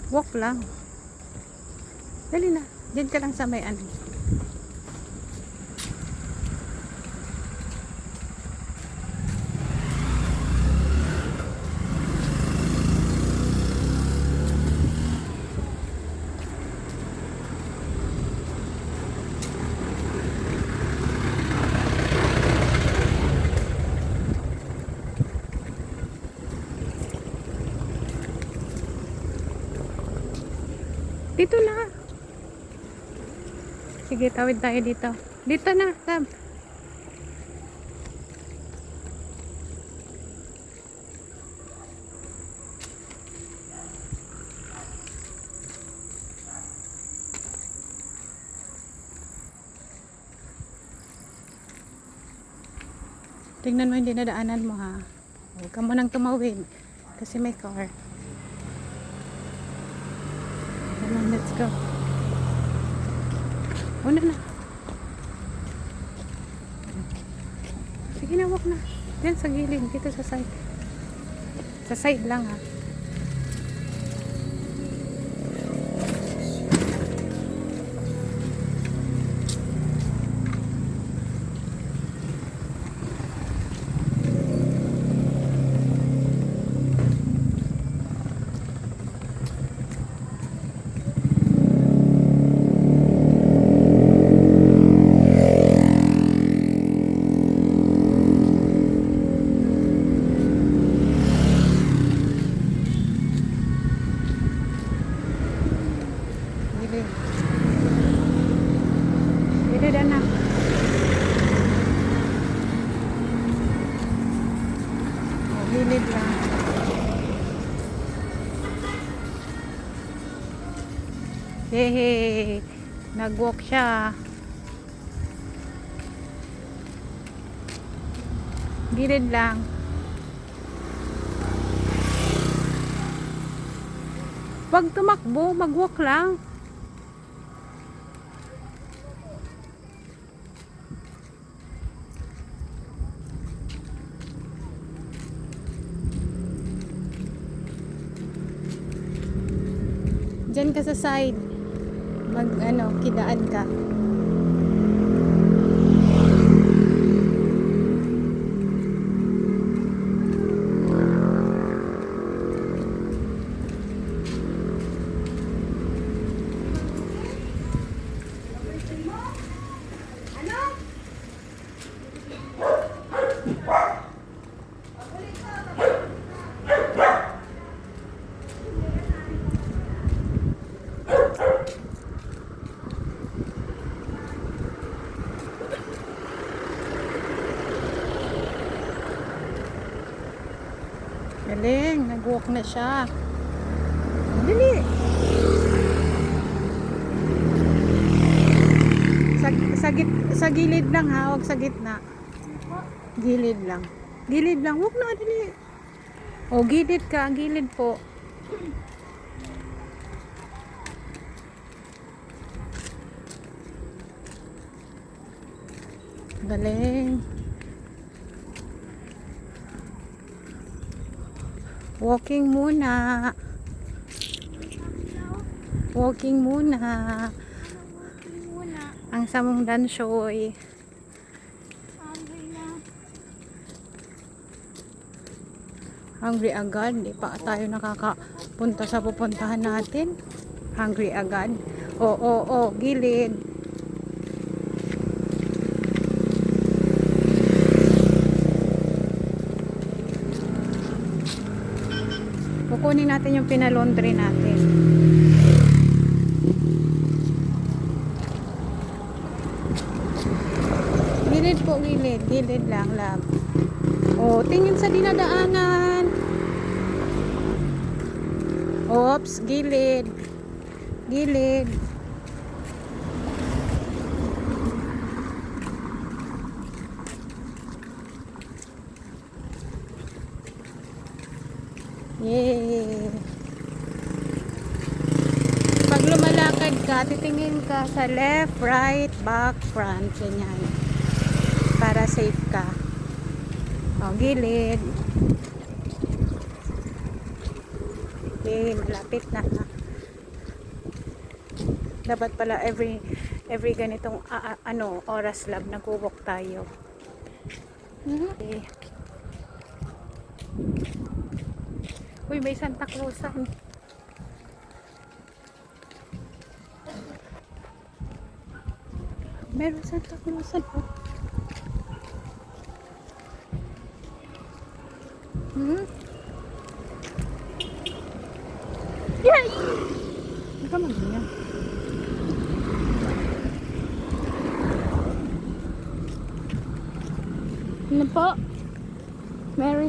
Walk lang. Dali na. Diyan ka lang sa may ano. Dito na. Sige, tawid tayo dito. Dito na, Tab. Tingnan mo yung dinadaanan mo, ha. Huwag ka munang tumawid. Kasi may car. Come on, let's go. Una na. Sige na, walk na. Diyan sa gilid, dito sa side. Sa side lang, ha. Gilid. Gilid, anak. Gilid lang. Hehe. Nag-walk siya. Gilid lang. Huwag tumakbo. Mag-walk lang. Diyan ka sa side. Kidaan ka. Galing, nag-walk na siya. Dali. Sa gilid lang, ha, huwag sa gitna. Gilid lang. Gilid lang, huwag na, dali. O, gilid ka, gilid po. Galing. Walking muna. Walking muna. Ang samong dansyoy. Hungry agad. Di pa tayo nakakapunta sa pupuntahan natin. Hungry agad. Oo, gilid. Kukunin natin yung pinalaundry natin. Gilid po, gilid. Gilid lang, love. O, tingin sa dinadaanan. Oops, gilid. Gilid. Yay! Pag lumalakad ka, titingin ka sa left, right, back, front. Ganyan. Para safe ka. O, gilid. Okay, malapit na. Dapat pala every ganitong oras lab nag-walk tayo. Okay. Uy, may Santa Clausan. Meron Santa Clausan oh. Yay! Ano ka magganyan? Ano po? Merry